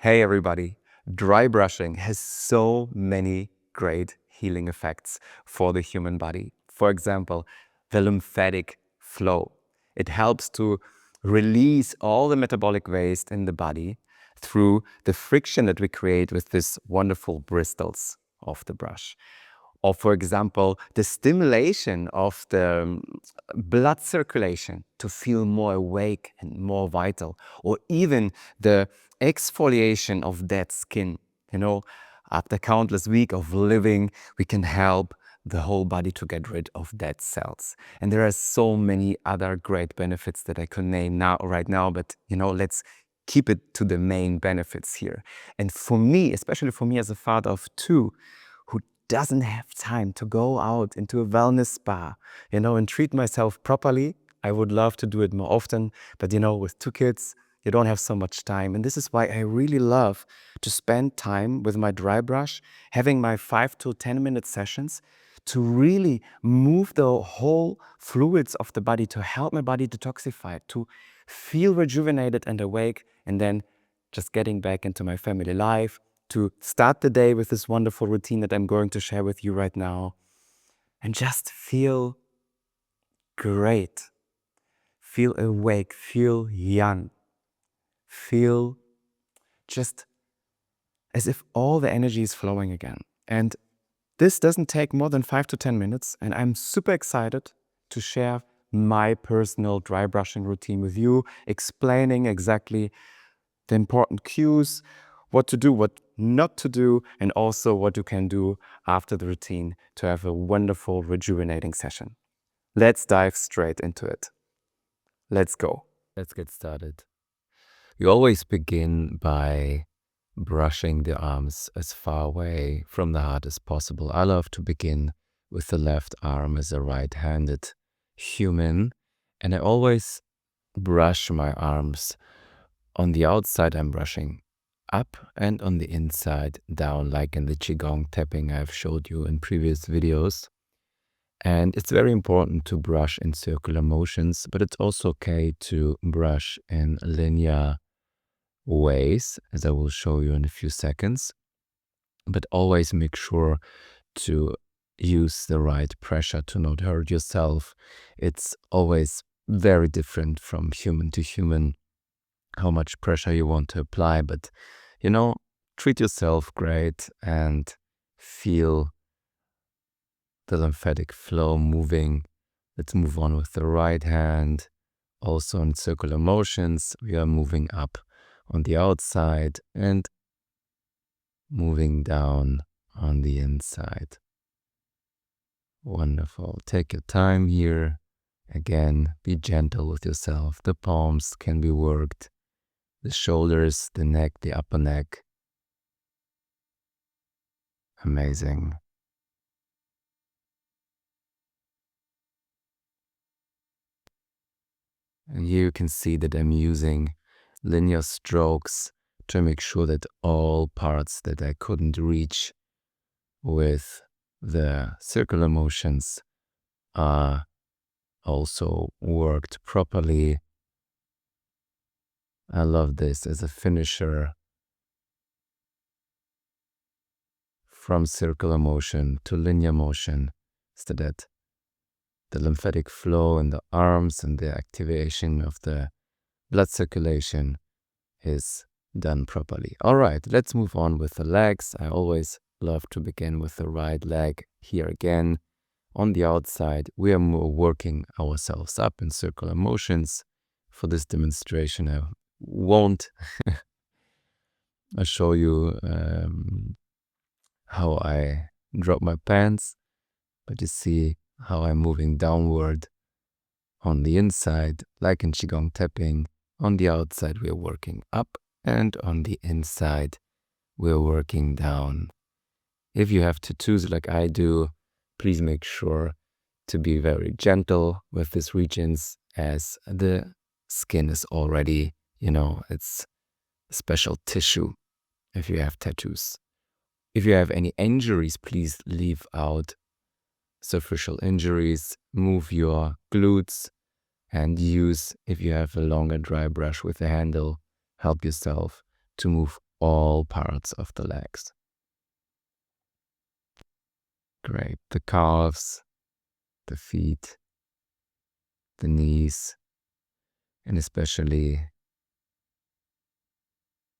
Hey everybody, dry brushing has so many great healing effects for the human body. For example, the lymphatic flow. It helps to release all the metabolic waste in the body through the friction that we create with these wonderful bristles of the brush. Or for example, the stimulation of the blood circulation to feel more awake and more vital, or even the exfoliation of dead skin. After countless weeks of living, we can help the whole body to get rid of dead cells. And there are so many other great benefits that I could name right now, but let's keep it to the main benefits here. And for me, especially for me as a father of two, who doesn't have time to go out into a wellness spa, and treat myself properly. I would love to do it more often, but with two kids, you don't have so much time. And this is why I really love to spend time with my dry brush, having my 5 to 10 minute sessions to really move the whole fluids of the body, to help my body detoxify, to feel rejuvenated and awake, and then just getting back into my family life, to start the day with this wonderful routine that I'm going to share with you right now, and just feel great, feel awake, feel young, feel just as if all the energy is flowing again. And this doesn't take more than 5 to 10 minutes, and I'm super excited to share my personal dry brushing routine with you, explaining exactly the important cues, what to do, what not to do, and also what you can do after the routine to have a wonderful rejuvenating session. Let's dive straight into it. Let's go. Let's get started. You always begin by brushing the arms as far away from the heart as possible. I love to begin with the left arm as a right-handed human, and I always brush my arms. On the outside, I'm brushing up, and on the inside, down, like in the Qigong tapping I've showed you in previous videos. And it's very important to brush in circular motions, but it's also okay to brush in linear ways, as I will show you in a few seconds. But always make sure to use the right pressure to not hurt yourself. It's always very different from human to human how much pressure you want to apply, but treat yourself great and feel the lymphatic flow moving. Let's move on with the right hand. Also in circular motions, we are moving up on the outside and moving down on the inside. Wonderful. Take your time here. Again, be gentle with yourself. The palms can be worked. The shoulders, the neck, the upper neck. Amazing. And here you can see that I'm using linear strokes to make sure that all parts that I couldn't reach with the circular motions are also worked properly. I love this as a finisher. From circular motion to linear motion, so that the lymphatic flow in the arms and the activation of the blood circulation is done properly. All right, let's move on with the legs. I always love to begin with the right leg. Here again, on the outside, we are working ourselves up in circular motions. For this demonstration, I won't I'll show you how I drop my pants, but you see how I'm moving downward on the inside, like in Qigong tapping. On the outside, we're working up, and on the inside, we're working down. If you have tattoos like I do, please make sure to be very gentle with these regions, as the skin is already, it's special tissue if you have tattoos. If you have any injuries, please leave out superficial injuries, move your glutes, and use, if you have a longer dry brush with a handle, help yourself to move all parts of the legs. Great. The calves, the feet, the knees, and especially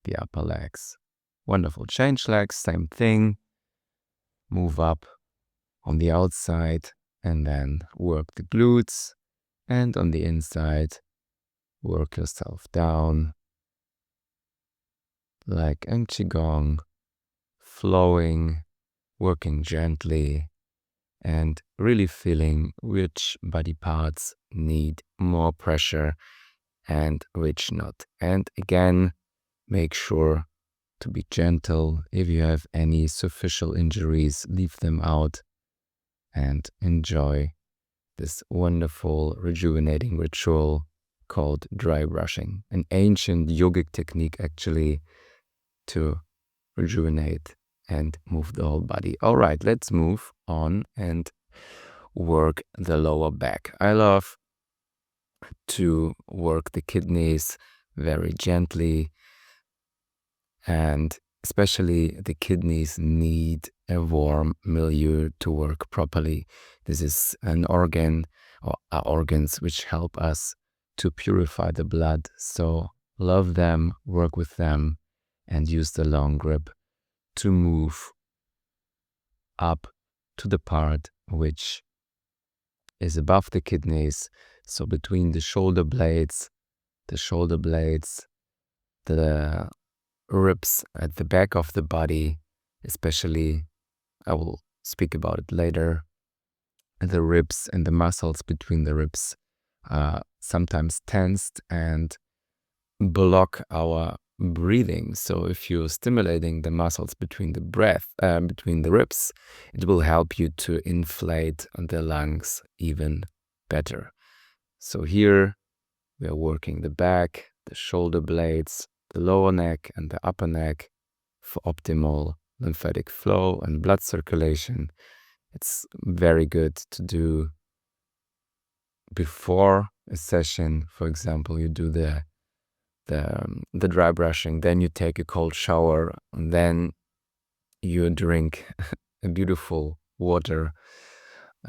the upper legs. Wonderful. Change legs, same thing. Move up on the outside and then work the glutes. And on the inside, work yourself down like in Qigong, flowing, working gently, and really feeling which body parts need more pressure and which not. And again, make sure to be gentle. If you have any superficial injuries, leave them out and enjoy this wonderful rejuvenating ritual called dry brushing, an ancient yogic technique actually to rejuvenate and move the whole body. All right, let's move on and work the lower back. I love to work the kidneys very gently, and especially the kidneys need a warm milieu to work properly. This is an organ or our organs which help us to purify the blood. So love them, work with them, and use the long grip to move up to the part which is above the kidneys. So between the shoulder blades, the ribs at the back of the body, especially, I will speak about it later, the ribs and the muscles between the ribs are sometimes tensed and block our breathing. So if you're stimulating the muscles between between the ribs, it will help you to inflate the lungs even better. So here we are working the back, the shoulder blades, the lower neck and the upper neck for optimal lymphatic flow and blood circulation. It's very good to do before a session. For example, you do the dry brushing, then you take a cold shower, and then you drink a beautiful water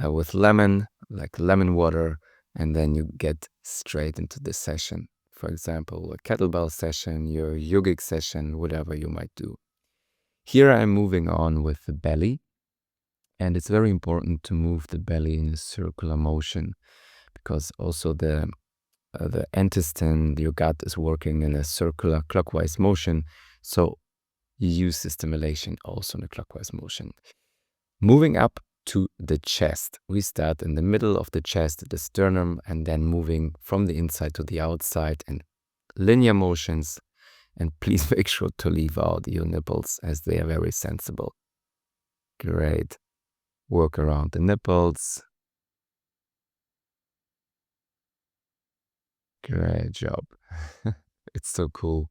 with lemon, like lemon water, and then you get straight into the session. For example, a kettlebell session, your yogic session, whatever you might do. Here I'm moving on with the belly, and it's very important to move the belly in a circular motion, because also the intestine, your gut is working in a circular clockwise motion. So you use the stimulation also in a clockwise motion. Moving up to the chest. We start in the middle of the chest, the sternum, and then moving from the inside to the outside in linear motions. And please make sure to leave out your nipples as they are very sensible. Great. Work around the nipples. Great job. It's so cool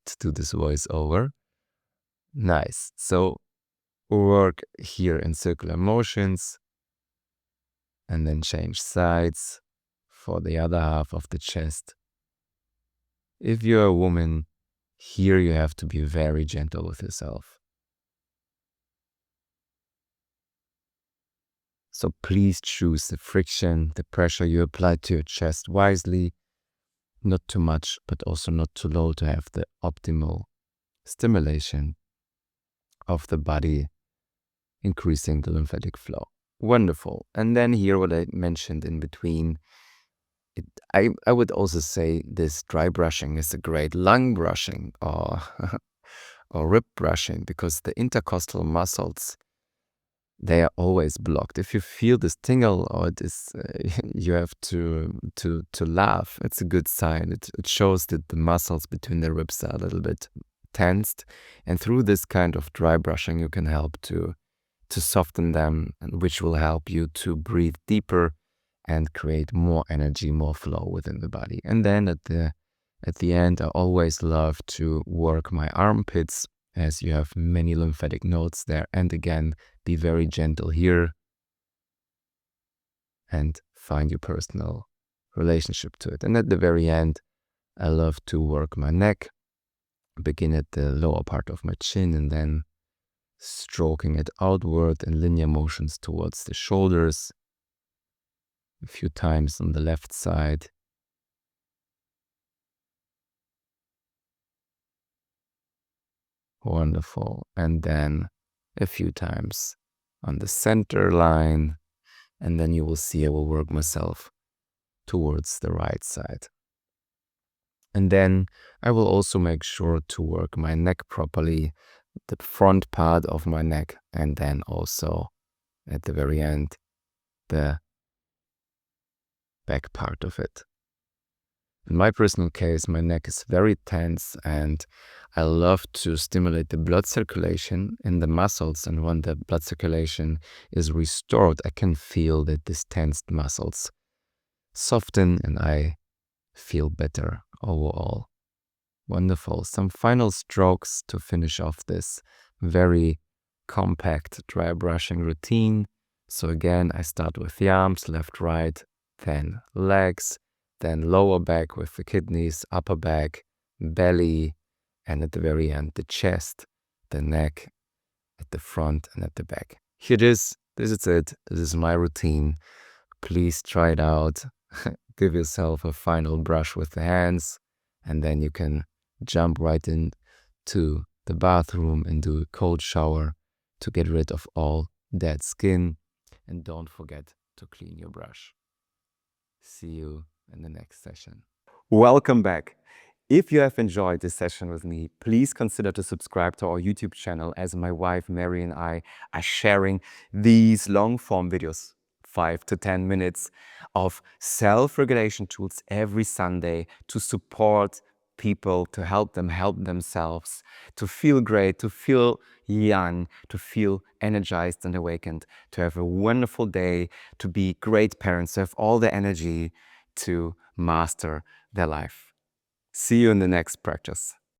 to do this voiceover. Nice. So work here in circular motions and then change sides for the other half of the chest. If you're a woman, here you have to be very gentle with yourself. So please choose the friction, the pressure you apply to your chest wisely, not too much, but also not too low to have the optimal stimulation of the body, increasing the lymphatic flow. Wonderful. And then here what I mentioned in between, I would also say this dry brushing is a great lung brushing or or rib brushing, because the intercostal muscles, they are always blocked. If you feel this tingle or it is, you have to laugh, it's a good sign. It shows that the muscles between the ribs are a little bit tensed, and through this kind of dry brushing, you can help to soften them, and which will help you to breathe deeper and create more energy, more flow within the body. And then at the end, I always love to work my armpits, as you have many lymphatic nodes there. And again, be very gentle here and find your personal relationship to it. And at the very end, I love to work my neck, begin at the lower part of my chin and then stroking it outward in linear motions towards the shoulders. A few times on the left side. Wonderful. And then a few times on the center line. And then you will see I will work myself towards the right side. And then I will also make sure to work my neck properly, the front part of my neck, and then also at the very end, the back part of it. In my personal case, my neck is very tense and I love to stimulate the blood circulation in the muscles. And when the blood circulation is restored, I can feel that these tensed muscles soften and I feel better overall. Wonderful. Some final strokes to finish off this very compact dry brushing routine. So again, I start with the arms, left, right, then legs, then lower back with the kidneys, upper back, belly, and at the very end, the chest, the neck, at the front and at the back. Here it is. This is it. This is my routine. Please try it out. Give yourself a final brush with the hands, and then you can jump right into the bathroom and do a cold shower to get rid of all dead skin. And don't forget to clean your brush. See you in the next session. Welcome back. If you have enjoyed this session with me, please consider to subscribe to our YouTube channel, as my wife Mary and I are sharing these long form videos, 5 to 10 minutes of self-regulation tools every Sunday to support people, to help them help themselves, to feel great, to feel young, to feel energized and awakened, to have a wonderful day, to be great parents, to have all the energy to master their life. See you in the next practice.